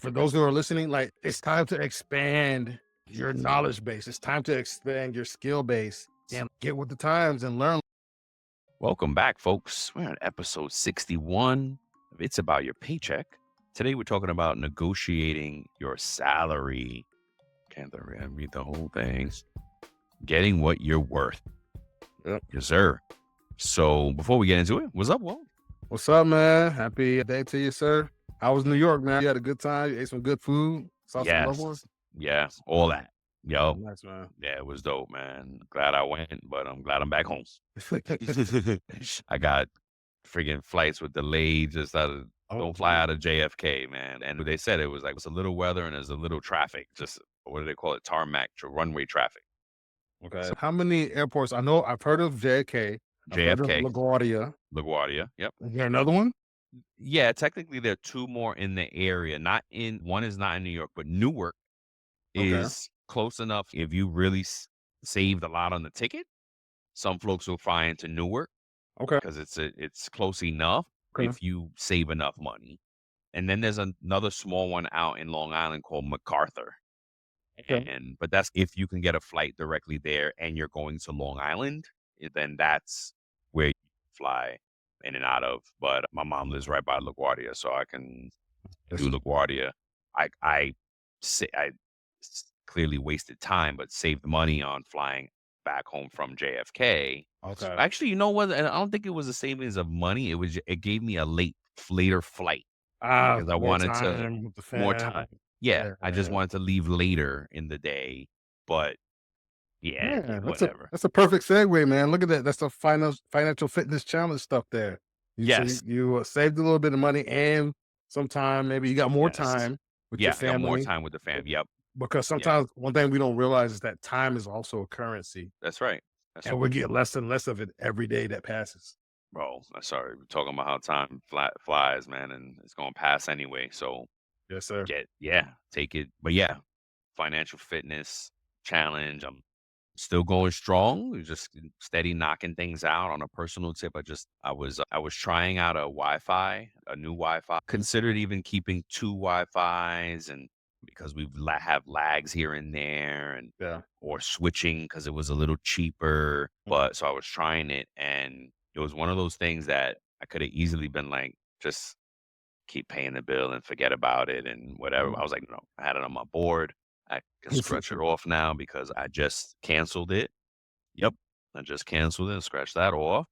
For those who are listening, like it's time to expand your knowledge base. It's time to expand your skill base and get with the times and learn. Welcome back, folks. We're on episode 61 of It's About Your Paycheck. Today, we're talking about negotiating your salary. Can't read the whole thing. Getting what you're worth. Yep. Yes, sir. So before we get into it, what's up, Will? What's up, man? Happy day to you, sir. How was New York, man? You had a good time? You ate some good food? Saw some loved ones? Yeah, all that. Yo, Nice, man. yeah, it was dope, man. Glad I went, but I'm glad I'm back home. I got friggin' flights with delayed, just don't fly out of JFK, man. And they said it was like, it's a little weather and there's a little traffic. Just, what do they call it? Tarmac, runway traffic. Okay. So, How many airports? I know I've heard of JFK. I've heard of JFK, LaGuardia. LaGuardia, yep. Is there another one? Yeah, technically there are two more in the area. One is not in New York, but Newark Okay. is close enough. If you really saved a lot on the ticket, some folks will fly into Newark Okay. because it's close enough Okay. if you save enough money. And then there's another small one out in Long Island called MacArthur. Okay. But that's if you can get a flight directly there and you're going to Long Island, then that's where you fly in and out of. But my mom lives right by LaGuardia, so I can do LaGuardia. I clearly wasted time, but saved money on flying back home from JFK. Okay. Actually, you know what? And I don't think it was a savings of money. It gave me a later flight because I More wanted time with the more fam. time. Yeah, I just Yeah. wanted to leave later in the day, but yeah, Yeah, whatever. that's a perfect segue, man. Look at that. That's the financial fitness challenge stuff there. Yes, You saved a little bit of money and some time. Maybe you got more yes. time with your Yeah, I got more family time with the fam. Yep. because Yeah, sometimes one thing we don't realize is that time is also a currency, that's right. That's and we get less and less of it every day that passes. bro. I'm sorry. We're talking about how time flies, man, and it's going to pass anyway. So Yes, sir. take it. But yeah, financial fitness challenge. I'm still going strong. We're just steady knocking things out. On a personal tip, I was trying out a new Wi-Fi. Considered even keeping two Wi-Fis, and because we have lags here and there, and Yeah. or switching because it was a little cheaper. But so I was trying it, and it was one of those things that I could have easily been like, just keep paying the bill and forget about it and whatever. I was like, no, I had it on my board. I can scratch it off now because I just canceled it. Yep. I just canceled it and scratch that off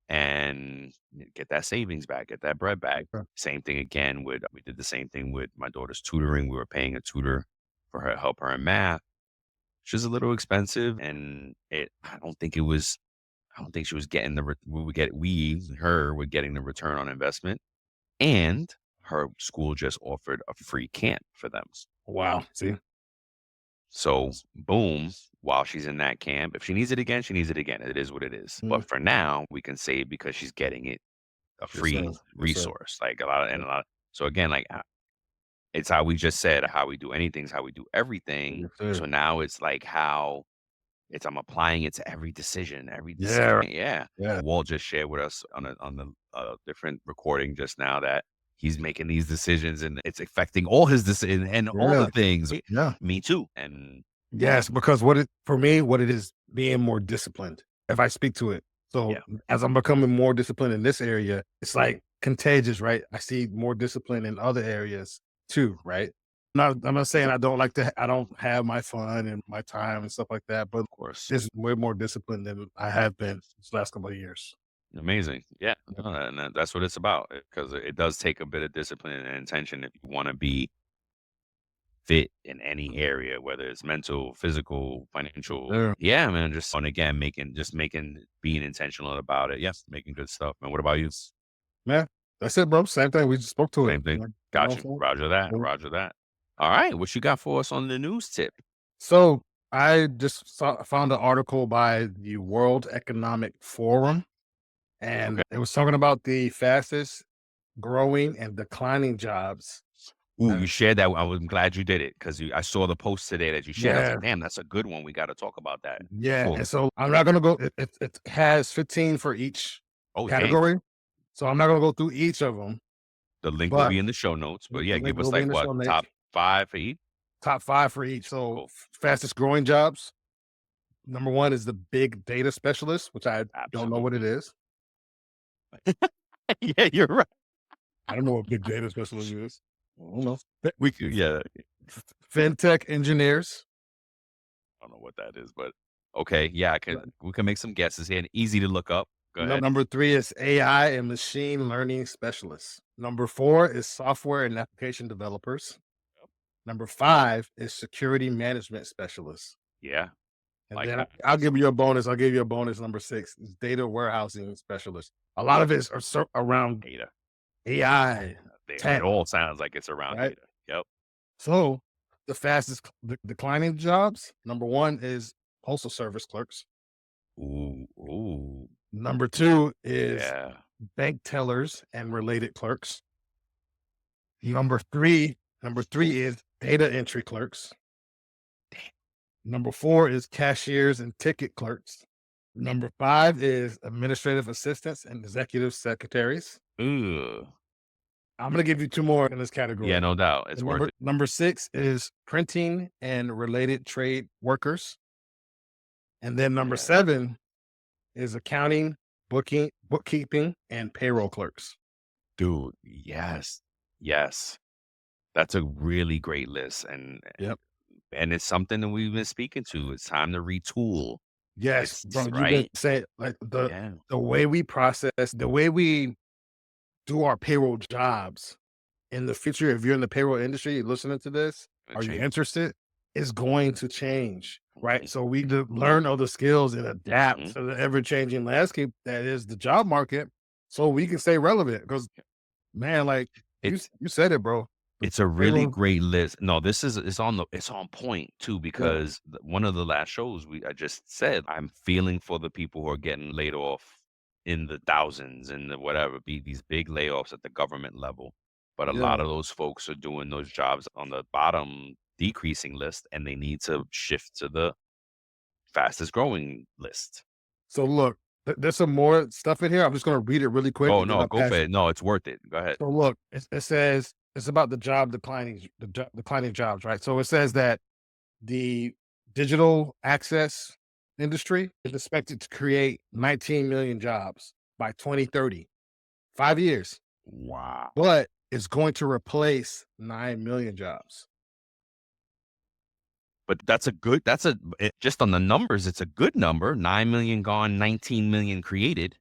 and get that savings back, get that bread back. Okay. Same thing again we did the same thing with my daughter's tutoring. We were paying a tutor for her help her in math, which is a little expensive. And I don't think she was getting her were getting the return on investment. And her school just offered a free camp for them. Wow. See. So, boom, while she's in that camp, if she needs it again, she needs it again. It is what it is. Mm. But for now, we can save because she's getting it a Yes, sir. free Yes, sir. resource. Like a lot. So again, like it's how we just said, how we do anything is how we do everything. Yes, sir. So now it's like I'm applying it to every decision, Yeah. Yeah. Yeah. Walt just shared with us on the different recording just now that he's making these decisions and it's affecting all his decisions and all Yeah. the things. Yeah. Me too. And Yes, because for me, what it is being more disciplined, if I speak to it. So yeah, as I'm becoming more disciplined in this area, it's like contagious, right? I see more discipline in other areas too, right? I'm not saying I don't have my fun and my time and stuff like that, but of course. it's way more disciplined than I have been these last couple of years. Amazing. Yeah. No, and that's what it's about because it does take a bit of discipline and intention if you want to be fit in any area, whether it's mental, physical, financial. Yeah. Yeah, man. Just and again, being intentional about it. Yes, making good stuff. Man, what about you? Man, that's it, bro. Same thing. We just spoke to it. Same thing. You know what Got I'm you. saying? Roger that. So Roger that. All right. What you got for us on the news tip? so I just found an article by the World Economic Forum. Okay. And it was talking about the fastest growing and declining jobs. Ooh, Uh, you shared that. I'm glad you did it because I saw the post today that you shared. I was yeah, like, damn, that's a good one. We got to talk about that. yeah. Cool. And so I'm not gonna go. It has 15 for each Oh, damn. category, so I'm not gonna go through each of them. The link will but be in the show notes, but the yeah, link give us will be like in the what, show notes. top 5 for each? Top 5 for each. So, Cool. fastest growing jobs. Number 1 is the big data specialist, which I don't know what it Absolutely. is. Yeah, you're right. I don't know what big data specialist is. I don't know. We could yeah, Fintech engineers. I don't know what that is, but okay, yeah, I Right. can we can make some guesses here and easy to look up. Go ahead. Number 3 is AI and machine learning specialists. Number 4 is software and application developers. Number 5 is security management specialists. Yeah, And like then that. I'll give you a bonus. I'll give you a bonus. Number 6 is data warehousing specialist. A lot of it is around Data. AI, It tech, all sounds like it's around right? data. Yep. So the fastest declining jobs, number 1 is postal service clerks. Ooh, ooh, Number 2 is yeah. bank tellers and related clerks. Number 3 is data entry clerks. Number 4 is cashiers and ticket clerks. Number 5 is administrative assistants and executive secretaries. Ugh. I'm gonna give you 2 more in this Yeah, category. no doubt. The It's worth number it. number 6 is printing and related trade workers. And then number Yeah. 7 is accounting, bookkeeping, and payroll clerks. Dude, yes. Yes. That's a really great list, Yep. and it's something that we've been speaking to. It's time to retool. Yes, It's bro, you've been right? saying like Yeah. the way we process, the way we do our payroll jobs in the future, if you're in the payroll industry, you're listening to this, Gonna are you change. interested? Is going to change, right? Mhm, So we need to learn other skills and adapt mhm. to the ever changing landscape that is the job market, so we can stay relevant. Because man, like It's you said it, bro. The it's a really payroll, great list. No, this is it's on point too yeah, because one of the last shows I just said I'm feeling for the people who are getting laid off in the thousands and the whatever be these big layoffs at the government level. But a lot yeah. of those folks are doing those jobs on the bottom decreasing list and they need to shift to the fastest growing list. So look, there's some more stuff in here. I'm just gonna read it really quick Oh and then no, I'll go for pass it. it. No, it's worth it. Go ahead. So look, it says it's about the job declining, declining jobs, right? So it says that the digital access industry is expected to create 19 million jobs by 2030, 5 years, Wow. but it's going to replace 9 million jobs. But that's just on the numbers, it's a good number. 9,000,000 gone, 19,000,000 created.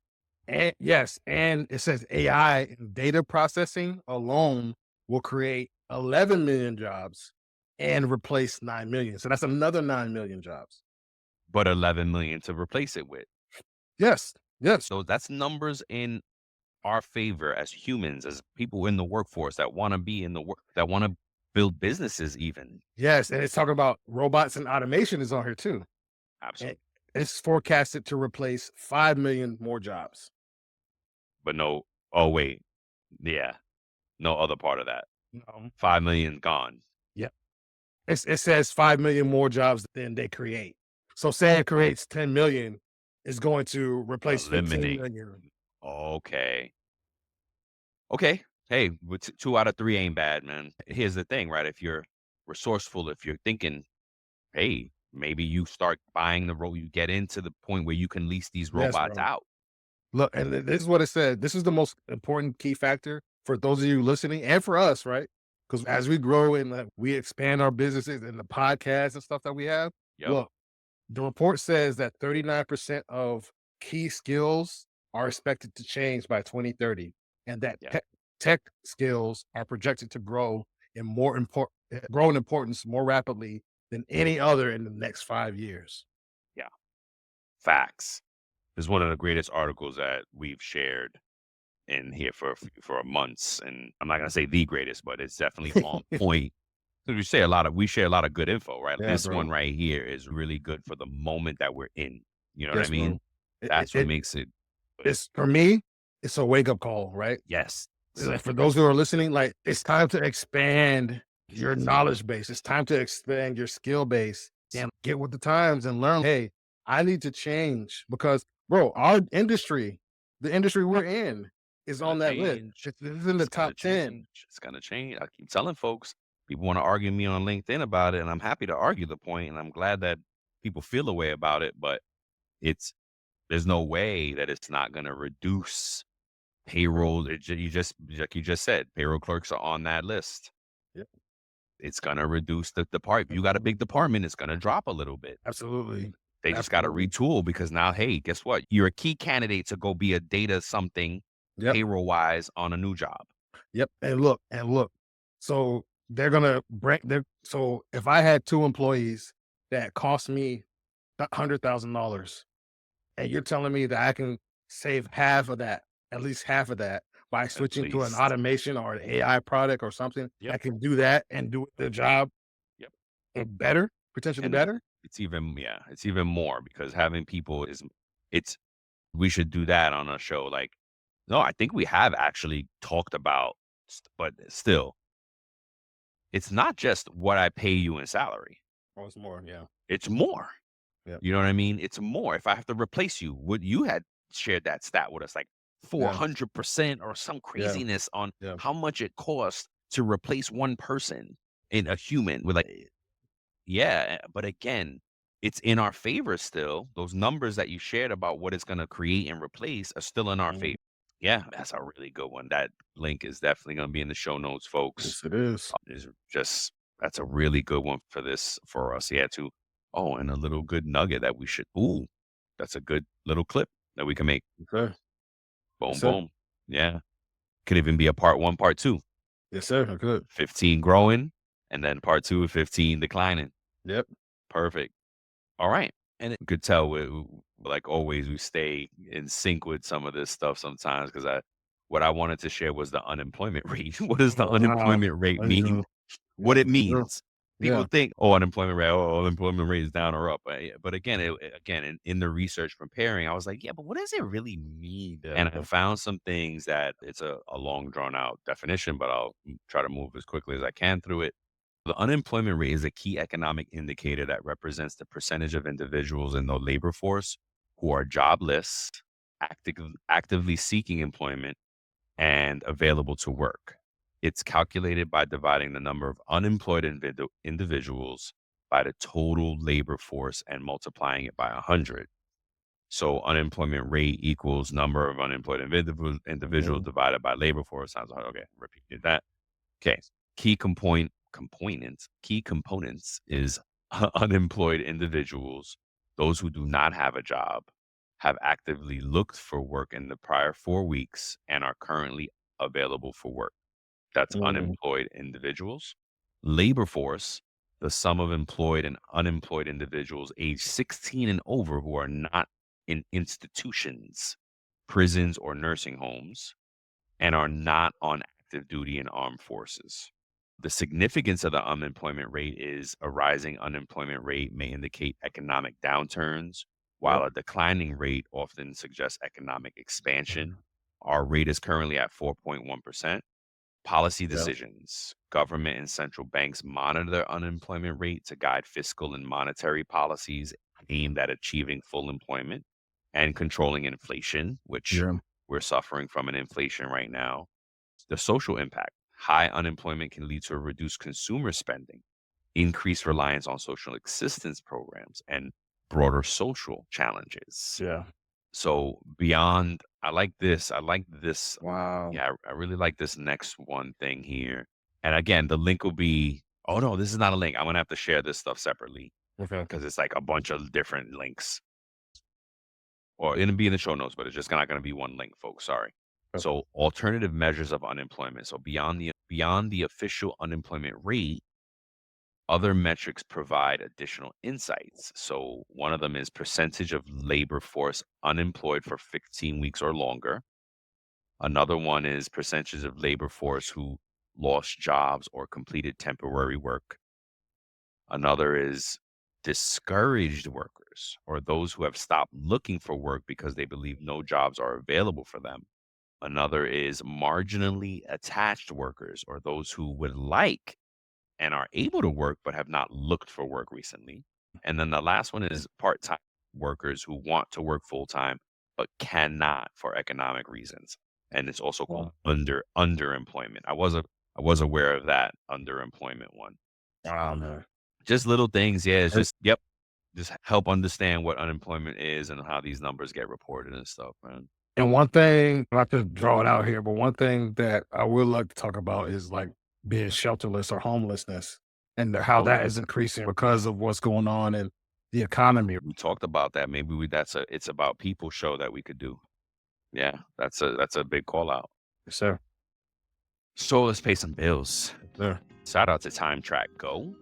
And yes, and it says AI and data processing alone will create 11 million jobs and replace 9 million. So that's another 9 million jobs. But 11,000,000 to replace it with. Yes, yes, So that's numbers in our favor as humans, as people in the workforce that wanna be in the work that wanna build businesses even. yes. And it's talking about robots and automation is on here too. And Absolutely. it's forecasted to replace 5 million more jobs. But no oh, wait. Yeah. No other part of that. Um, 5,000,000 gone. yeah. It says 5 million more jobs than they create. So say it creates 10 million, it's going to replace 15 Eliminate. million. Okay. Okay. Hey, but 2 out of 3 ain't bad, man. Here's the thing, right? If you're resourceful, if you're thinking, hey, maybe you start buying the role, you get into the point where you can lease these Yes, robots bro. out. Look, and this is what it said. This is the most important key factor for those of you listening and for us, right? Because as we grow and we expand our businesses and the podcasts and stuff that we have, Yep. look, the report says that 39% of key skills are expected to change by 2030, and that Yeah. tech skills are projected to grow in importance more rapidly than any other in the next 5 years. Yeah. Facts. This is one of the greatest articles that we've shared in here for months. And I'm not gonna say the greatest, but it's definitely on point. 'Cause we share a lot of good info, right? Yeah, This bro. one right here is really good for the moment that we're in. You know what I Yes, bro. mean? That's what makes it good. It's for me, it's a wake up call, right? Yes. Like for those who are listening, like it's time to expand your knowledge base. It's time to expand your skill base and get with the times and learn. Hey, I need to change because, bro, our industry, the industry we're in, is Gonna on that list. change. It's in the It's gonna top 10. change. It's gonna change. I keep telling folks, people want to argue me on LinkedIn about it, and I'm happy to argue the point, and I'm glad that people feel the way about it. But it's there's no way that it's not gonna reduce payroll. You just like you just said, payroll clerks are on that list. Yep. It's gonna reduce the department. You got a big department, it's gonna drop a little bit. Absolutely. They just got to Absolutely. retool because now, hey, guess what? You're a key candidate to go be a data something Yep. payroll wise on a new job. Yep. And look. So they're gonna break their so if I had 2 employees that cost me $100,000 and you're telling me that I can save half of that, at least half of that by At switching to an least. automation or an AI product or something Yep. that can do that and do the job Yep. better, potentially And better. it's even, yeah, it's even more because having people is, it's, we should do that on a show. Like, no, I think we have actually talked about, but still, it's not just what I pay you in salary. Oh, it's more, yeah. It's more. Yep. You know what I mean? It's more. If I have to replace you, what you had shared that stat with us, like Yeah. 400% or some Yeah. craziness on Yeah. how much it costs to replace one person in a human with like, yeah. But again, it's in our favor still. Those numbers that you shared about what it's going to create and replace are still in our Mhm. favor. Yeah, that's a really good one. That link is definitely going to be in the show notes, folks. Yes, it is. Is just that's a really good one for this for us. Yeah, too. Oh, and a little good nugget that we should. Ooh, that's a good little clip that we can make. Okay. Yes, Boom, sir. boom. Yeah, could even be a part one, part two. Yes, sir. Good. 15 growing, and then part two of 15 declining. Yep. Perfect. All right, and it could tell like always we stay in sync with some of this stuff sometimes because what I wanted to share was the unemployment rate. What does the Wow. unemployment rate There you mean? go. What Yep. it Yeah. means. People Yeah. think, "Oh, unemployment rate, oh, unemployment rate is down or up." But again, again, in the research preparing, I was like, "Yeah, but what does it really mean?" Yeah. And I found some things that it's a long drawn out definition, but I'll try to move as quickly as I can through it. The unemployment rate is a key economic indicator that represents the percentage of individuals in the labor force who are jobless, actively seeking employment, and available to work. It's calculated by dividing the number of unemployed individuals by the total labor force and multiplying it by 100. So unemployment rate equals number of unemployed individuals Mhm. divided by labor force times 100. Okay, repeated that. Okay. Key components is unemployed individuals, those who do not have a job, have actively looked for work in the prior 4 weeks and are currently available for work. That's Mhm. unemployed individuals. Labor force, the sum of employed and unemployed individuals age 16 and over who are not in institutions, prisons, or nursing homes, and are not on active duty in armed forces. The significance of the unemployment rate is a rising unemployment rate may indicate economic downturns, while Yep. a declining rate often suggests economic expansion. Mhm. Our rate is currently at 4.1%. Policy Yep. decisions. Government and central banks monitor the unemployment rate to guide fiscal and monetary policies aimed at achieving full employment and controlling inflation, which Yeah. we're suffering from an inflation right now. The social impact. High unemployment can lead to a reduced consumer spending, increased reliance on social assistance programs, and broader social challenges. Yeah. So beyond, I like this. I like this. Wow. Yeah, I really like this next one thing here. And again, the link will be, oh no, this is not a link. I'm gonna have to share this stuff separately Okay. because it's like a bunch of different links. Or it'll be in the show notes, but it's just not gonna be one link, folks. Sorry. Oh, So alternative measures of unemployment. So beyond the official unemployment rate, other metrics provide additional insights. So one of them is percentage of labor force unemployed for 15 weeks or longer. Another one is percentage of labor force who lost jobs or completed temporary work. Another is discouraged workers or those who have stopped looking for work because they believe no jobs are available for them. Another is marginally attached workers or those who would like and are able to work but have not looked for work recently. And then the last one is part time workers who want to work full time but cannot for economic reasons. and it's also called Wow. underemployment. I was aware of that underemployment one. Wow, man. Just little things, yeah, it's And just yep, just help understand what unemployment is and how these numbers get reported and stuff, man. and one thing, not to draw it out here, but one thing that I would like to talk about is like being shelterless or homelessness and how Oh, that yeah. is increasing because of what's going on in the economy. We talked about that. Maybe that's a It's About People show that we could do. Yeah, that's a big call out. Yes, sir. So let's pay some bills. Yes, sir. Shout out to TimeTrakGO.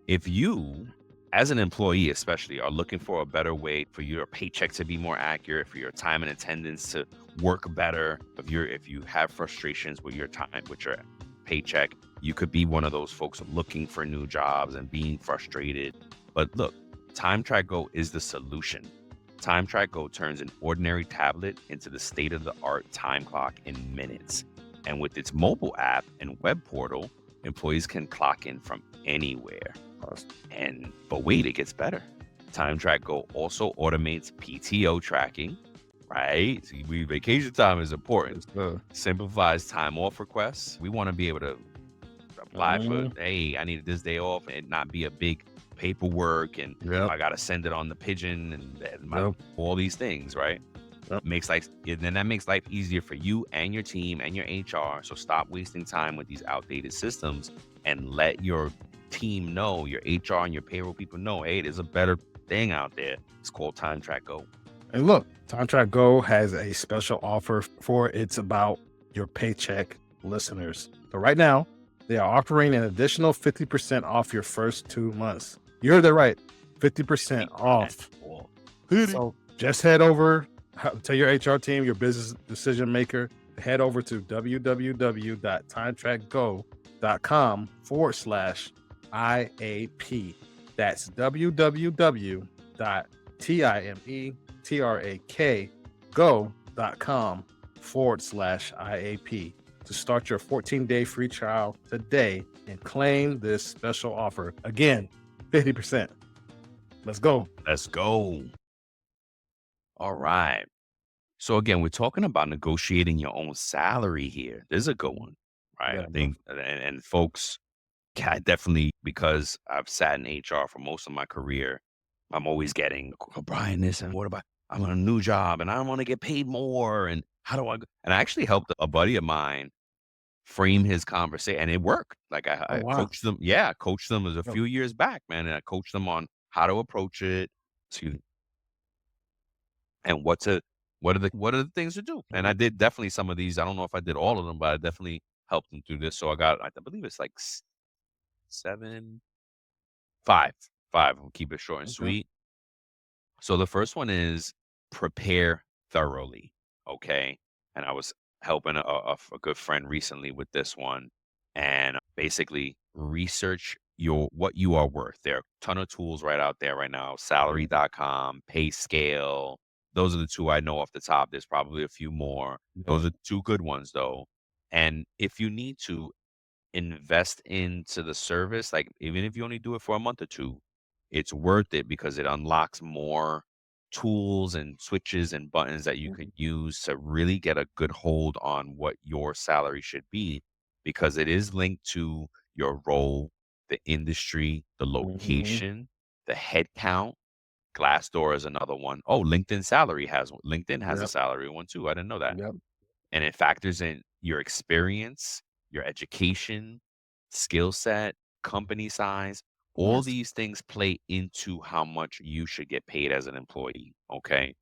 If you, as an employee especially, are looking for a better way for your paycheck to be more accurate, for your time and attendance to work better, if you have frustrations with your time, with your paycheck, you could be one of those folks looking for new jobs and being frustrated. But look, TimeTrakGO is the solution. TimeTrakGO turns an ordinary tablet into the state-of-the-art time clock in minutes. And with its mobile app and web portal, employees can clock in from anywhere. Awesome. But wait, it gets better. TimeTrakGO also automates PTO tracking, right? See, vacation time is important. Yes, sir. Simplifies time off requests. We want to be able to apply for, Mhm. hey, I need this day off and not be a big paperwork and Yep. I gotta send it on the pigeon and Yep. all these things, right? Yep. Then that makes life easier for you and your team and your HR. So stop wasting time with these outdated systems and let your team know, your HR and your payroll people know, hey, there's a better thing out there. It's called TimeTrakGO. And look, TimeTrack Go has a special offer for It's About Your Paycheck listeners. So right now, they are offering an additional 50% off your first 2 months. You heard that right. 50% off. So just head over, tell your HR team, your business decision maker, head over to www.timetrackgo.com/IAP. That's www.timetrakgo.com/IAP to start your 14-day free trial today and claim this special offer. Again, 50%. Let's go. Let's go. All right. So again, we're talking about negotiating your own salary here. There's a good one, right? Yeah, I bro. think, and folks, I definitely, because I've sat in HR for most of my career, I'm always getting, oh, Brian, this and what about, I'm on a new job and I want to get paid more. And how do I go? And I actually helped a buddy of mine frame his conversation and it worked. Like Oh, I wow. coached them. Yeah, I coached them as a Yep. few years back, man. And I coached them on how to approach it. Excuse me, and what are the things to do? And I Mhm. did definitely some of these. I don't know if I did all of them, but I definitely helped them through this. So I believe it's like seven, five, five. We'll keep it short and Okay. sweet. So the first one is prepare thoroughly. Okay. And I was helping a good friend recently with this one. And basically research what you are worth. There are a ton of tools right out there right now. Yeah. Salary.com, pay scale. Those are the two I know off the top. There's probably a few more. Yeah. Those are two good ones though. And if you need to invest into the service, like even if you only do it for a month or two, it's worth it because it unlocks more tools and switches and buttons that you Mhm. could use to really get a good hold on what your salary should be because it is linked to your role, the industry, the Mhm. location, the head count. Glassdoor is another one. Oh, LinkedIn has a Yep. salary one too. I didn't know that, Yep. and it factors in your experience, your education, skill set, company size. All Yes. these things play into how much you should get paid as an employee. Okay.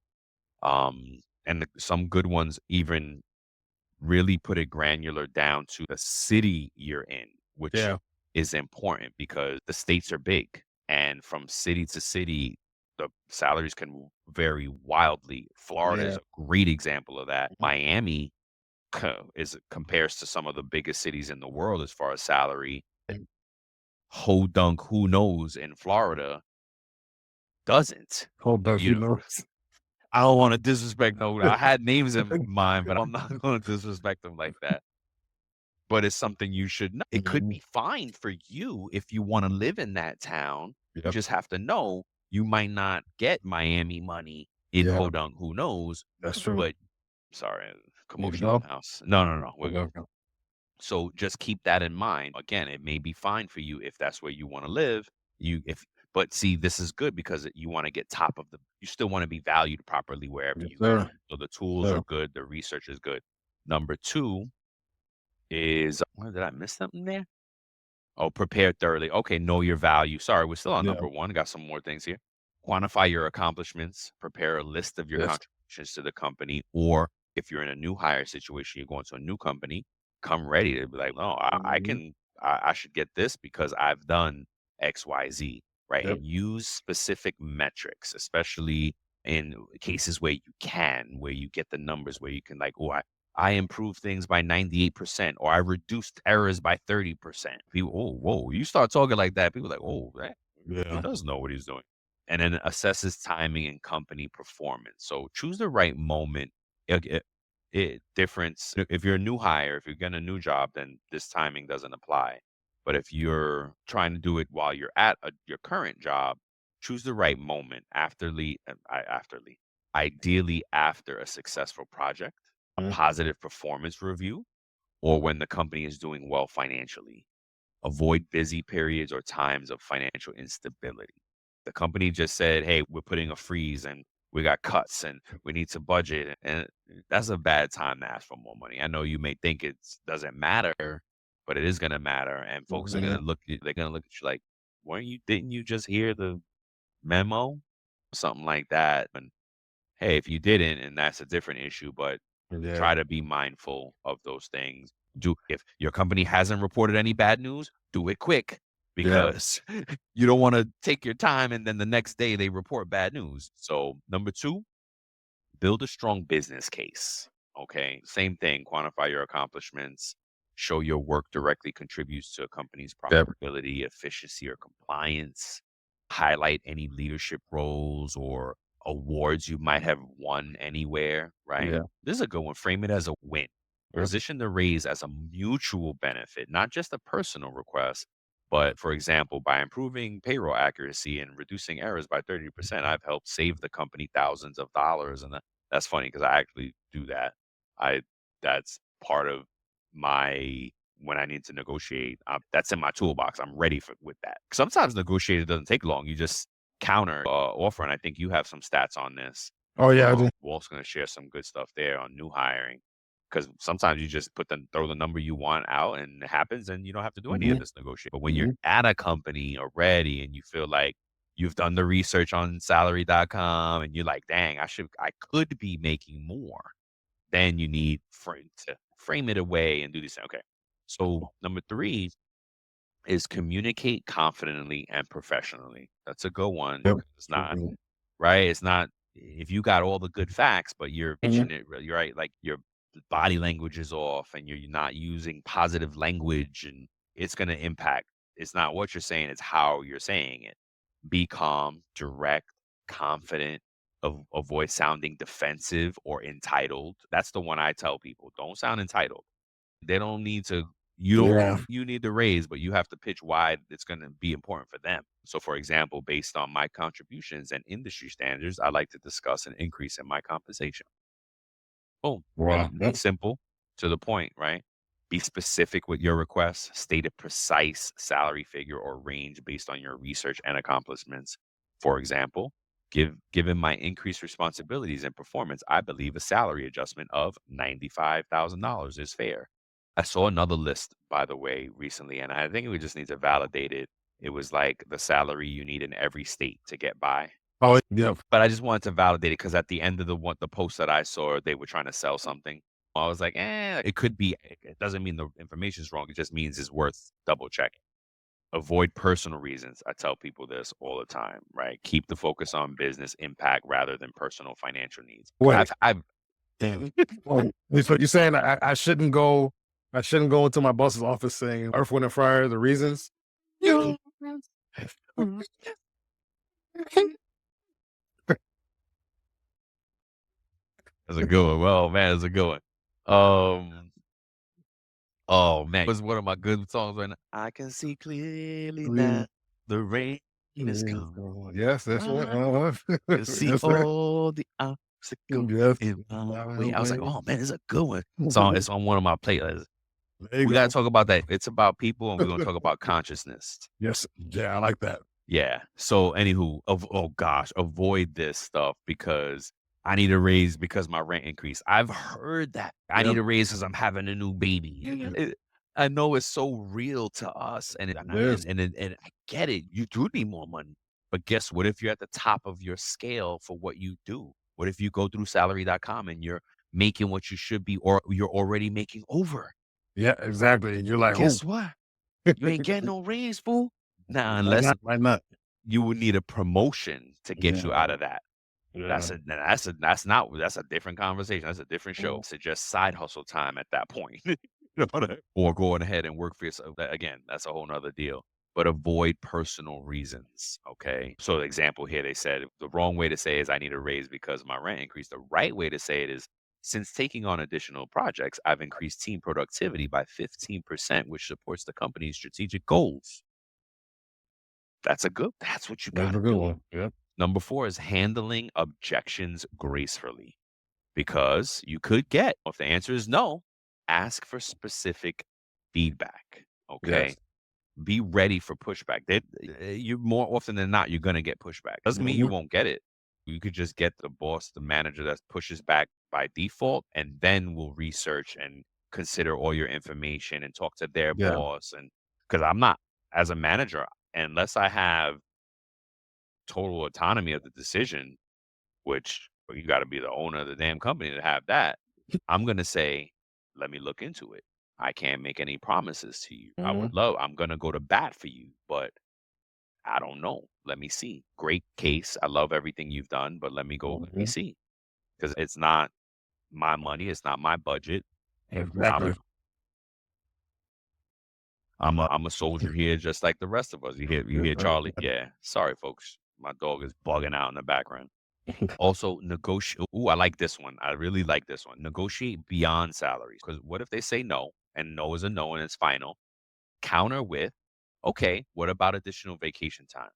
Some good ones even really put it granular down to the city you're in, which Yeah. is important because the states are big. And from city to city, the salaries can vary wildly. Florida is Yeah. a great example of that. Miami compares to some of the biggest cities in the world as far as salary. And Who knows in Florida doesn't. hold on, You who know, knows? I don't want to disrespect no. I had names in mind, but I'm not going to disrespect them like that. But it's something you should know. It could Mhm. be fine for you if you want to live in that town. You Yep. just have to know you might not get Miami money in Yeah. Podunk. Who knows? That's true. But sorry. Need to commotion in go? the house. No, no, no. Okay, okay. So just keep that in mind. Again, it may be fine for you if that's where you want to live. You if but see, this is good because you want to get top of the you still want to be valued properly wherever Yes, you go. sir. So the tools are Sir. good, the research is good. Number two is what did I miss something there? Oh, prepare thoroughly. Okay, know your value. Sorry, we're still on Yeah. number one. Got some more things here. Quantify your accomplishments. Prepare a list of your Yes. contributions to the company. Or if you're in a new hire situation, you're going to a new company, come ready to be like, no, I Mhm. can, I should get this because I've done X, Y, Z, right? Yep. And use specific metrics, especially in cases where you can, where you get the numbers, where you can like, oh, I improved things by 98%, or I reduced errors by 30%. People, oh, whoa, you start talking like that, people are like, oh, that, he Yeah. does know what he's doing. And then assesses timing and company performance. So choose the right moment. Difference. If you're a new hire, if you're getting a new job, then this timing doesn't apply. But if you're trying to do it while you're at your current job, choose the right moment ideally after a successful project, a Mhm. positive performance review, or when the company is doing well financially. Avoid busy periods or times of financial instability. The company just said, hey, we're putting a freeze and we got cuts and we need to budget. And that's a bad time to ask for more money. I know you may think it doesn't matter, but it is going to matter. And folks are going Mhm. to they're going to look at you like, didn't you just hear the memo? Something like that. And hey, if you didn't, and that's a different issue, but Yeah. try to be mindful of those things. Do if your company hasn't reported any bad news, do it quick Yeah. because you don't want to take your time and then the next day they report bad news. So, number 2, build a strong business case. Okay. Same thing. Quantify your accomplishments. Show your work directly contributes to a company's Yep. profitability, efficiency, or compliance. Highlight any leadership roles or awards you might have won anywhere, right? Yeah. This is a good one. Frame it as a win. Yep. Position the raise as a mutual benefit, not just a personal request. But for example, by improving payroll accuracy and reducing errors by 30%, I've helped save the company thousands of dollars. And that's funny because I actually do that. I That's part of my when I need to negotiate. That's in my toolbox. I'm ready for with that. Sometimes negotiating doesn't take long. You just counter offer, and I think you have some stats on this. Oh, yeah, I do. Wolf's going to share some good stuff there on new hiring because sometimes you just throw the number you want out and it happens, and you don't have to do any of Mhm. this negotiation. But when you're Mhm. at a company already and you feel like you've done the research on salary.com and you're like, dang, I could be making more, then you need to frame it away and do this. Okay. So number 3 is communicate confidently and professionally. That's a good one. Yep. It's not Mhm. right. It's not if you got all the good facts, but you're Mhm. pitching it, you're right. Like your body language is off and you're not using positive language and it's going to impact. It's not what you're saying. It's how you're saying it. Be calm, direct, confident, avoid sounding defensive or entitled. That's the one I tell people. Don't sound entitled. They don't need to Yeah. you need to raise, but you have to pitch why it's gonna be important for them. So, for example, based on my contributions and industry standards, I like to discuss an increase in my compensation. Boom. Wow. Be Yep. simple, to the point, right? Be specific with your requests. State a precise salary figure or range based on your research and accomplishments. For example, given my increased responsibilities and performance, I believe a salary adjustment of $95,000 is fair. I saw another list, by the way, recently, and I think we just need to validate it. It was like the salary you need in every state to get by. Oh, yep. But I just wanted to validate it because at the end of the post that I saw, they were trying to sell something. I was like, it could be. It doesn't mean the information is wrong. It just means it's worth double checking. Avoid personal reasons. I tell people this all the time, right? Keep the focus on business impact rather than personal financial needs. Wait. I've Damn. Oh, so you're saying I shouldn't go into my boss's office saying Earth, Wind& and Fire, the reasons? you that's a good one. Well, man, that's a good one. Oh man, it was one of my good songs right now. I can see clearly Please. now the rain is Yes, come. yes, that's what. I can see Yes, sir. all the It's a good Yes. way. I was like, Way. "Oh, man, it's a good one." It's on one of my playlists. There you We gotta go. talk about that. It's about people, and we're gonna talk about consciousness. Yes. Yeah, I like that. Yeah. So, anywho, oh gosh, avoid this stuff because I need a raise because my rent increased. I've heard that. I Yep. need a raise because I'm having a new baby. I know it's so real to us, and Yes. and I get it. You do need more money, but guess what? If you're at the top of your scale for what you do, what if you go through salary.com and you're making what you should be, or you're already making over? Yeah, exactly. And you're like, oh, Guess what? You ain't getting no raise, fool. Nah, why unless not? Why not? you would need a promotion to get you Yeah. out of that. Yeah. That's a different conversation. That's a different show. So just side hustle time at that point. You know what or going ahead and work for yourself. That, again, that's a whole nother deal. But avoid personal reasons. Okay. So the example here, they said the wrong way to say is I need a raise because my rent increased. The right way to say it is since taking on additional projects, I've increased team productivity by 15%, which supports the company's strategic goals. That's what you That's gotta a good do. one. Yep. Number 4 is handling objections gracefully because you could get, if the answer is no, ask for specific feedback. Yes. Okay. Be ready for pushback. You more often than not, you're going to get pushback. Doesn't mean you Mhm. won't get it. You could just get the boss, the manager that pushes back by default, and then we'll research and consider all your information and talk to their Yeah. boss. And because I'm not, as a manager, unless I have total autonomy of the decision, which you gotta be the owner of the damn company to have that. I'm gonna say, "Let me look into it. I can't make any promises to you. Mhm. I'm gonna go to bat for you, but I don't know. Let me see. Great case. I love everything you've done, but let me Mhm. see, because it's not my money, it's not my budget. Exactly. I'm I'm a soldier here just like the rest of us. You hear Charlie? Yeah. Sorry, folks. My dog is bugging out in the background. Also, negotiate. Ooh, I like this one. I really like this one. Negotiate beyond salaries. Because what if they say no, and no is a no, and it's final? Counter with, okay, what about additional vacation time?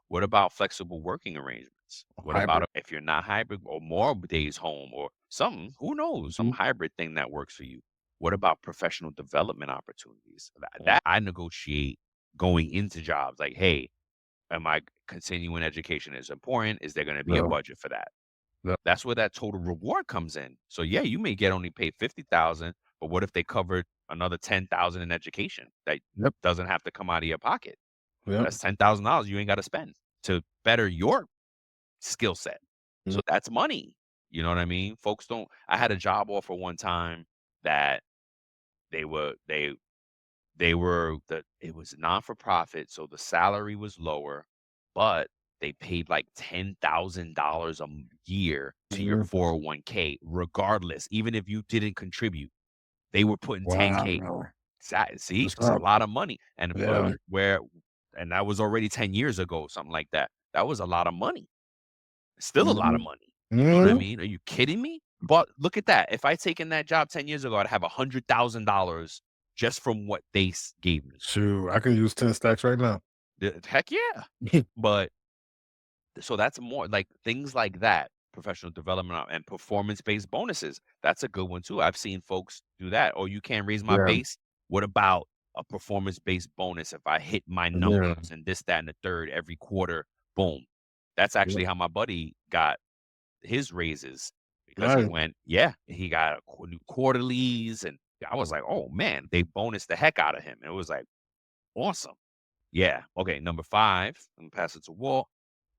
What about flexible working arrangements? What about Hybrid. if you're not hybrid or more days home or something? Who knows? Some Mhm. hybrid thing that works for you. What about professional development opportunities? That I negotiate going into jobs. Like, hey, am I continuing education is important? Is there going to be a Yeah. budget for that? Yep. That's where that total reward comes in. So yeah, you may get only paid 50,000, but what if they covered another 10,000 in education that Yep. doesn't have to come out of your pocket? Yep. That's $10,000 you ain't got to spend to better your skill set. Mhm. So that's money. You know what I mean? Folks don't I had a job offer one time that they were they were it was non for profit, so the salary was lower, but they paid like $10,000 a year to your Mhm. 401k regardless, even if you didn't contribute. They were putting 10K. Wow. See, That's it's a tough. lot of money. And for Yeah. where and that was already 10 years ago, something like that. That was a lot of money. Still a lot of Mhm. money. You know what I Mhm. mean? Are you kidding me? But look at that. If I taken that job 10 years ago, I'd have $100,000 just from what they gave me. Shoot, I can use 10 stacks right now. Heck yeah. But so that's more like things like that, professional development and performance-based bonuses. That's a good one too. I've seen folks do that. Or you can't raise my Yeah. base. What about a performance-based bonus if I hit my Yeah. numbers and this, that, and the third every quarter? Boom. That's actually Yep. how my buddy got his raises because he Nice. went, yeah, he got new quarterlies, and I was like, oh man, they bonus the heck out of him. It was like awesome. Yeah. Okay. Number 5, I'm gonna pass it to Walt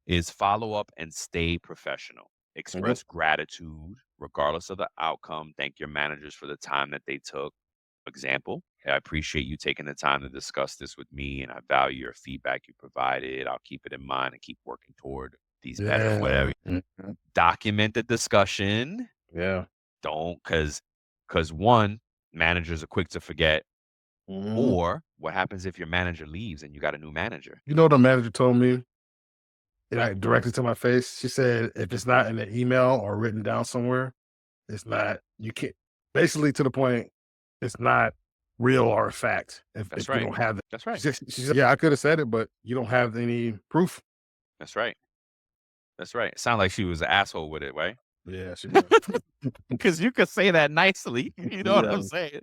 is follow up and stay professional. Mhm. Express gratitude regardless of the outcome. Thank your managers for the time that they took. Example, "Hey, I appreciate you taking the time to discuss this with me, and I value your feedback you provided. I'll keep it in mind and keep working toward these better Yeah. whatever. Mhm. Document the discussion. Yeah. Don't because one, managers are quick to forget. Mhm. Or what happens if your manager leaves and you got a new manager? You know what the manager told me, like, directly to my face? She said, "If it's not in an email or written down somewhere, it's not you can't" basically to the point, it's not real or a fact That's if you right. don't have it. That's right. She said, "Yeah, I coulda said it, but you don't have any proof." That's right. That's right. It sounded like she was an asshole with it, right? Yeah, she does. Because you could say that nicely. You know what Yeah. I'm saying?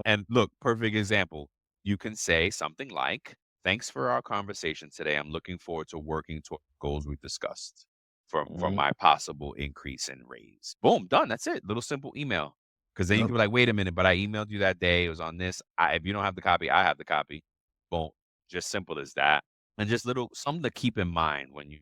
And look, perfect example. You can say something like, "Thanks for our conversation today. I'm looking forward to working toward goals we discussed for Mhm. my possible increase in raise." Boom, done. That's it. Little simple email. Because then you Yep. can be like, "Wait a minute, but I emailed you that day. It was on this. If you don't have the copy, I have the copy." Boom. Just simple as that. And just little something to keep in mind when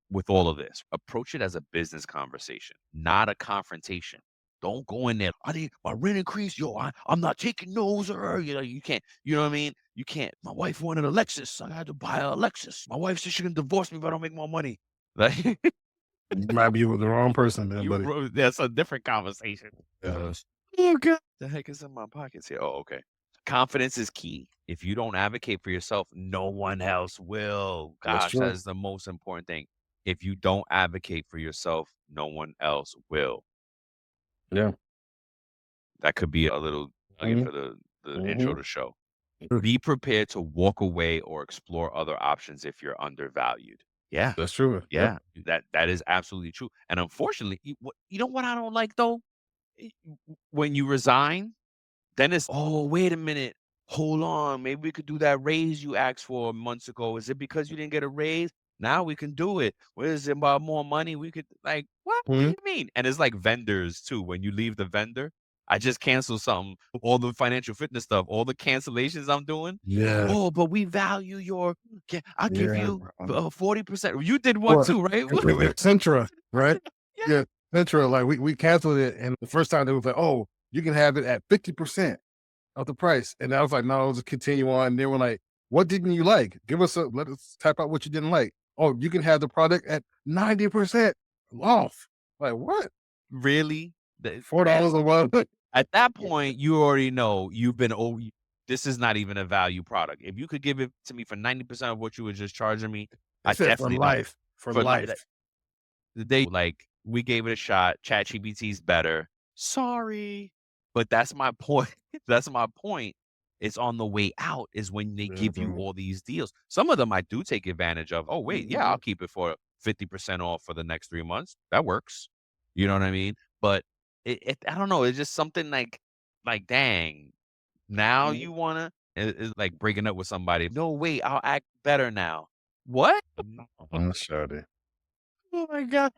with all of this. Approach it as a business conversation, not a confrontation. Don't go in there. I need my rent increase. Yo, I'm not taking those. Or you can't. You know what I mean? You can't. My wife wanted a Lexus. I had to buy a Lexus. My wife said she can divorce me if I don't make more money. Like You might be with the wrong person then, buddy. that's a different conversation. Yes. Oh god, the heck is in my pockets here? Oh, okay. Confidence is key. If you don't advocate for yourself, no one else will. That's Gosh, that true. is the most important thing. If you don't advocate for yourself, no one else will. Yeah. That could be a little nugget Mhm. for the intro Mhm. to show. Be prepared to walk away or explore other options if you're undervalued. Yeah, That's true. Yep. yeah, that is absolutely true. And unfortunately, you know what I don't like though? Eh, when you resign, then it's, "Oh, wait a minute. Hold on. Maybe we could do that raise you asked for months ago. Is it because you didn't get a raise? Now we can do it. What is it about more money? We could like, what? What do Mhm. you mean?" And it's like vendors too. When you leave the vendor, I just canceled something, all the financial fitness stuff, all the cancellations I'm doing. Yeah. "Oh, but we value your I'll give Yeah. you 40%." You did one Well, too, right? with Centra, right? Yeah. Yeah, Centra, like, we canceled it, and the first time they was like, "Oh, you can have it at 50% of the price," and I was like, "No, just continue on." They were like, "What didn't you like? Let us type out what you didn't like." "Oh, you can have the product at 90% off." Like, "What? Really? $4 a month?" At that point, you already know you've been over. This is not even a value product. If you could give it to me for 90% of what you were just charging me, They I said for definitely don't. life, for For like life. the day, like we gave it a shot. ChatGPT's better. Sorry, but that's my point. That's my point. It's on the way out is when they Yeah, give you bro. all these deals. Some of them I do take advantage of. Oh wait, yeah, I'll Mhm. keep it for 50% off for the next 3 months. That works. You know what I mean? But I don't know. It's just something like dang. Now Mhm. you wanna it's like breaking up with somebody. No, wait, I'll act better now. What? No. Shawty. Oh my god.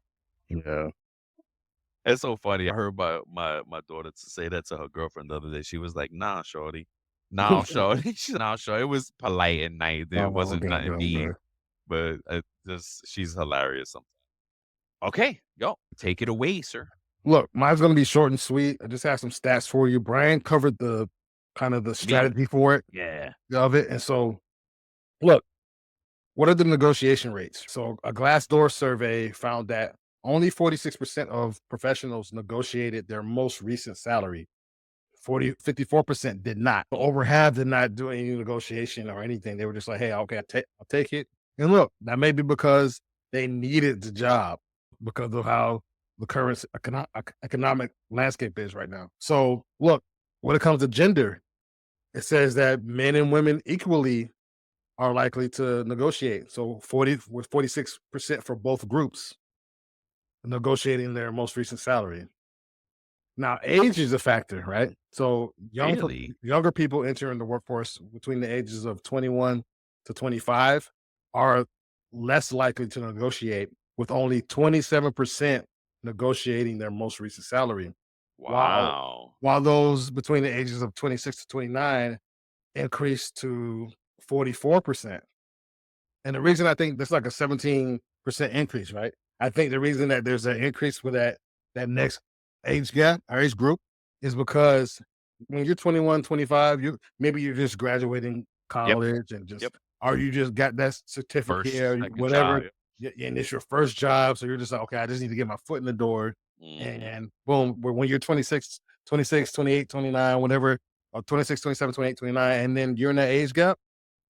Yeah. It's so funny. I heard my daughter to say that to her girlfriend the other day. She was like, "Nah, shorty. Nah, shorty." She's "Nah, shorty." It was polite and nice. It Oh, wasn't nothing goddamn, mean, bro. but just she's hilarious sometimes. Okay, go. Take it away, sir. Look, mine's gonna be short and sweet. I just have some stats for you. Brian covered the kind of the Meat. strategy for it Yeah. of it. And so, look, what are the negotiation rates? So, a Glassdoor survey found that only 46% of professionals negotiated their most recent salary. 54% did not. Over half did not do any negotiation or anything. They were just like, hey, okay, I'll take it. And look, that may be because they needed the job because of how the current economic landscape is right now. So, look, when it comes to gender, it says that men and women equally are likely to negotiate. So 46% for both groups negotiating their most recent salary. Now, age is a factor, right? So Really? younger people entering the workforce between the ages of 21 to 25 are less likely to negotiate, with only 27% negotiating their most recent salary. While Wow. while those between the ages of 26 to 29 increased to 44%. And the reason I think there's like a 17% increase, right? I think the reason that there's an increase for that next age gap or age group is because when you're 21, 25, you're just graduating Yep. college and just Yep. or you just got that certificate First, or second whatever, job. and it's your first job. So you're just like, okay, I just need to get my foot in the door. Mhm. And boom, when you're 26, 28, 29, whatever, or 26, 27, 28, 29, and then you're in that age gap,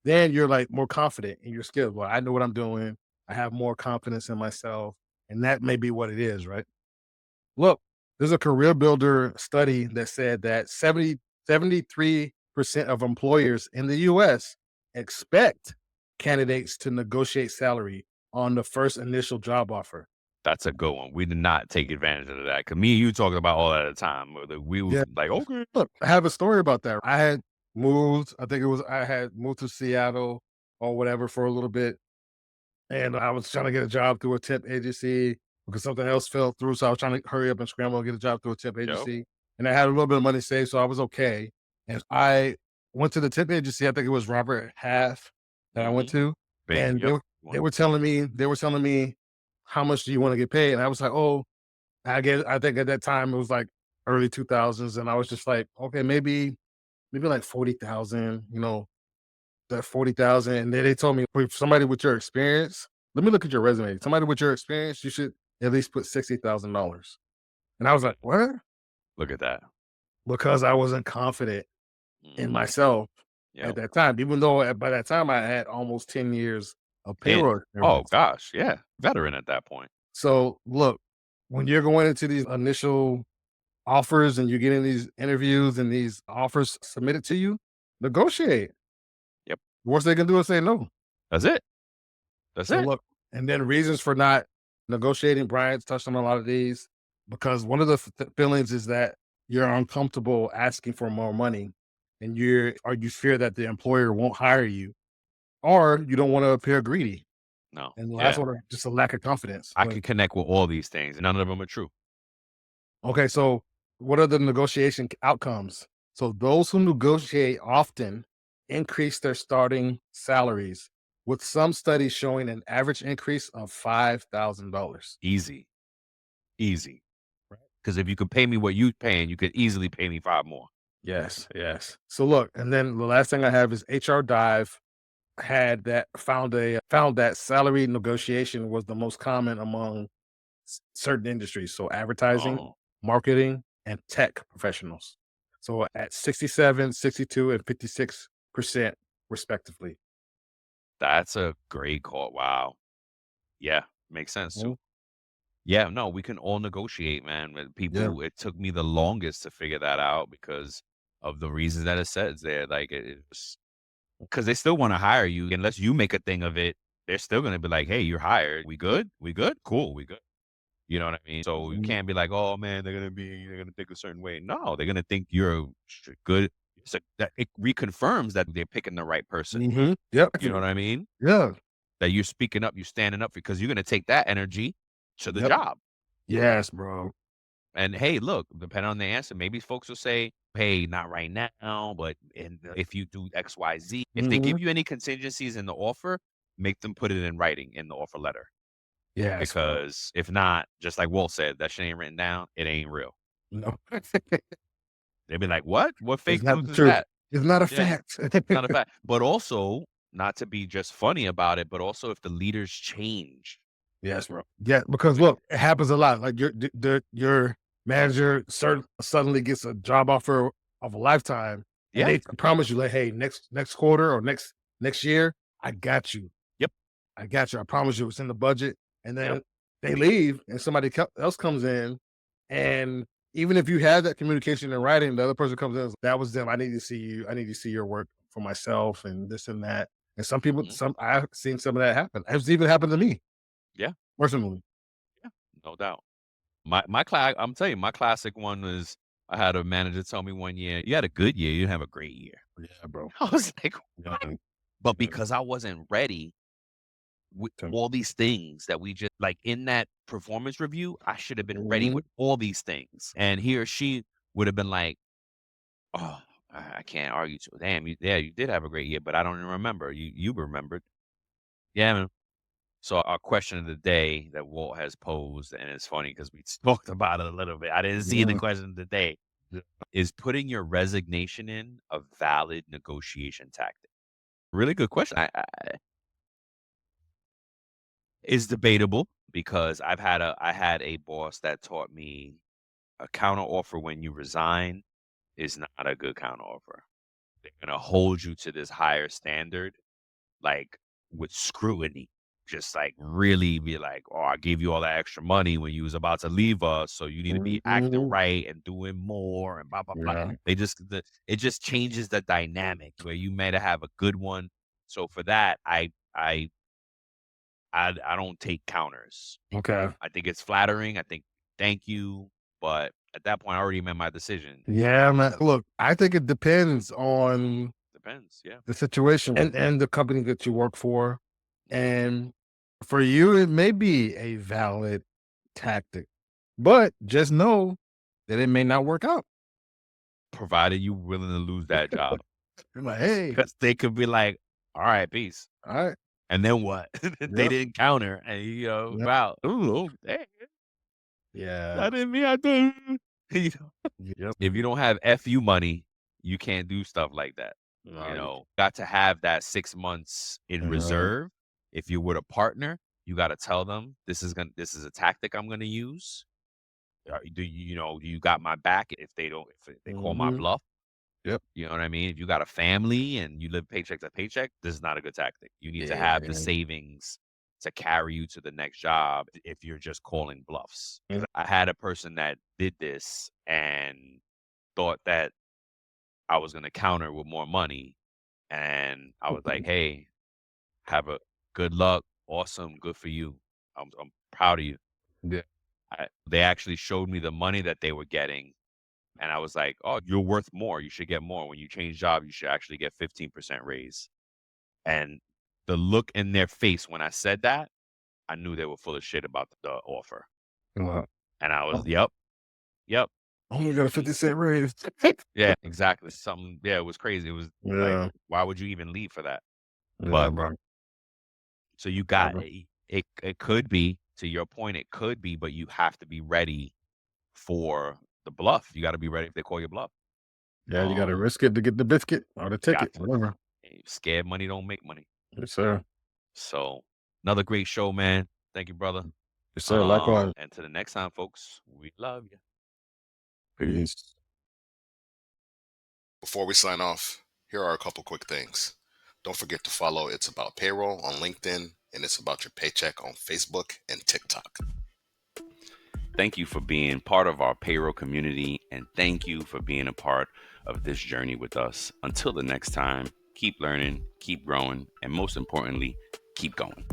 then you're like more confident in your skills. Well, I know what I'm doing. I have more confidence in myself. And that may be what it is, right? Look, there's a career builder study that said that 73% of employers in the US expect candidates to negotiate salary on the first initial job offer. That's a good one. We did not take advantage of that because me and you talking about all that at the time. We was Yeah. like, okay. Look, I have a story about that. I had moved, I think it was I had moved to Seattle or whatever for a little bit, and I was trying to get a job through a temp agency because something else fell through. So I was trying to hurry up and scramble and get a job through a temp Yep. agency. And I had a little bit of money saved, so I was okay. And I went to the temp agency. I think it was Robert Half that I went Mhm. to, Big and yep. they One were telling me how much do you want to get paid, and I was like, oh, I think at that time it was like early 2000s, and I was just like, okay, maybe like 40,000, that 40,000. And then they told me, for somebody with your experience, let me look at your resume. Somebody with your experience, you should at least put $60,000. And I was like, what? look at that. Because I wasn't confident in Mhm. myself at Yep. that time, even though by that time I had almost 10 years of payroll In. Oh experience. gosh, yeah. Veteran at that point. So look, when you're going into these initial offers and you're getting these interviews and these offers submitted to you, negotiate. Yep. The worst they can do is say no. That's it. That's So it. look, and then reasons for not negotiating, Brian's touched on a lot of these because one of the feelings is that you're uncomfortable asking for more money and you fear that the employer won't hire you or you don't want to appear greedy. No. And the last Yeah. one, just a lack of confidence. I But can connect with all these things. None of them are true. okay, so what are the negotiation outcomes? So those who negotiate often increase their starting salaries, with some studies showing an average increase of $5,000. Easy. Easy. Because if you could pay me what you paying, you could easily pay me 5 more. Yes, yes. So look, and then the last thing I have is HR Dive found that salary negotiation was the most common among certain industries. So advertising, Oh, marketing, and tech professionals. So at 67, 62, and 56% respectively. that's a great call. Wow. Yeah, makes sense Mhm. too. Yeah, no, we can all negotiate, man. With Yeah. people, it took me the longest to figure that out because of the reasons that it says there. Like it's because they still want to hire you unless you make a thing of it. They're still gonna be like, "Hey, you're hired. We good? We good? Cool. We good." You know what I mean? So you Mhm. can't be like, "Oh man, they're gonna think a certain way." No, they're gonna think you're good. So that it reconfirms that they're picking the right person. Mhm. Yep. You know what I mean? Yeah. That you're speaking up, you're standing up because you're gonna take that energy to the Yep. job. Yes, bro. And hey, look, depending on the answer, maybe folks will say, "Hey, not right now, but if you do X, Y, Z, if they Mhm. give you any contingencies in the offer, make them put it in writing in the offer letter. Yes, bro. Because if not, just like Walt said, that shit ain't written down. It ain't real." No. They'd be like, "What? What It's fake not news the is truth. that?" It's not a Yeah, fact. not a fact. But also, not to be just funny about it, but also if the leaders change. Yes, bro. Yeah, because look, it happens a lot. Like your manager suddenly gets a job offer of a lifetime, and Yeah. they promise you, like, hey, next quarter or next year, I got you. Yep. I got you. I promise you, it's in the budget. And Yep. then they leave, and else comes in, and even if you had that communication in writing, the other person comes in, that was them. I need to see you. I need to see your work for myself, and this and that. And Mhm. some I've seen some of that happen. It's even happened to me Yeah. personally. Yeah. No doubt. I'm telling you, my classic one was I had a manager tell me one year, "You had a good year, you didn't have a great year." Yeah, bro. I was like, Yeah, "What?" But yeah, because I wasn't ready with so all these things that we just like in that performance review, I should have been ready mhm, with all these things. And he or she would have been like, "Oh, I can't argue to damn, you did have a great year, but I don't even remember. You remembered." Yeah, man. So our question of the day that Walt has posed, and it's funny because we talked about it a little bit. I didn't see the yeah, question of the day. yeah, Is putting your resignation in a valid negotiation tactic? Really good question. It's debatable because I had a boss that taught me a counter offer when you resign is not a good counter offer. They're gonna hold you to this higher standard, like with scrutiny. Just like really be like, "Oh, I gave you all that extra money when you was about to leave us, so you need to be acting mhm, right and doing more and blah blah blah." yeah, It just changes the dynamic where you might have a good one. So for that, I I don't take counters. Okay. I think it's flattering. I think thank you, but at that point, I already made my decision. Yeah, man. Look, I think it depends on Depends. Yeah. the situation and the company that you work for. Mhm. And for you, it may be a valid tactic, but just know that it may not work out. Provided you willing to lose that job, You're like, hey, because they could be like, "All right, peace," all right. and then what? They Yep. didn't counter, and Yep. wow, ooh, oh, dang, Yeah. that didn't mean I did. You know, Yep. if you don't have fu money, you can't do stuff like that. Right. Got to have that 6 months in Uh, reserve. If you're with a partner, you got to tell them this is a tactic I'm gonna use. Do you got my back if they call my mhm. bluff? Yep. You know what I mean? If you got a family and you live paycheck to paycheck, this is not a good tactic. You need to have the Yeah. savings to carry you to the next job if you're just calling bluffs. Yeah. I had a person that did this and thought that I was going to counter with more money. And I was like, hey, have a good luck. Awesome. Good for you. I'm proud of you. Yeah. They actually showed me the money that they were getting. And I was like, "Oh, you're worth more. You should get more. When you change job, you should actually get 15% raise." And the look in their face when I said that, I knew they were full of shit about the offer. Uh, And I was, oh, "Yep, yep." I only got a Mm, 50-cent raise. yeah, exactly. Something yeah, it was crazy. It was like, Yeah. why would you even leave for that? Yeah, But bro. so you Yeah, got bro. it could be, to your point, it could be, but you have to be ready for the bluff. You gotta be ready if they call you bluff. Yeah, you gotta Um, risk it to get the biscuit or the got ticket, to. whatever. Scared money don't make money. Yes, sir. So, another great show, man. Thank you, brother. Yes, sir. Likewise. And to the next time, folks, we love you. Peace. Before we sign off, here are a couple quick things. Don't forget to follow It's About Payroll on LinkedIn and It's About Your Paycheck on Facebook and TikTok. Thank you for being part of our payroll community, and thank you for being a part of this journey with us. Until the next time, keep learning, keep growing, and most importantly, keep going.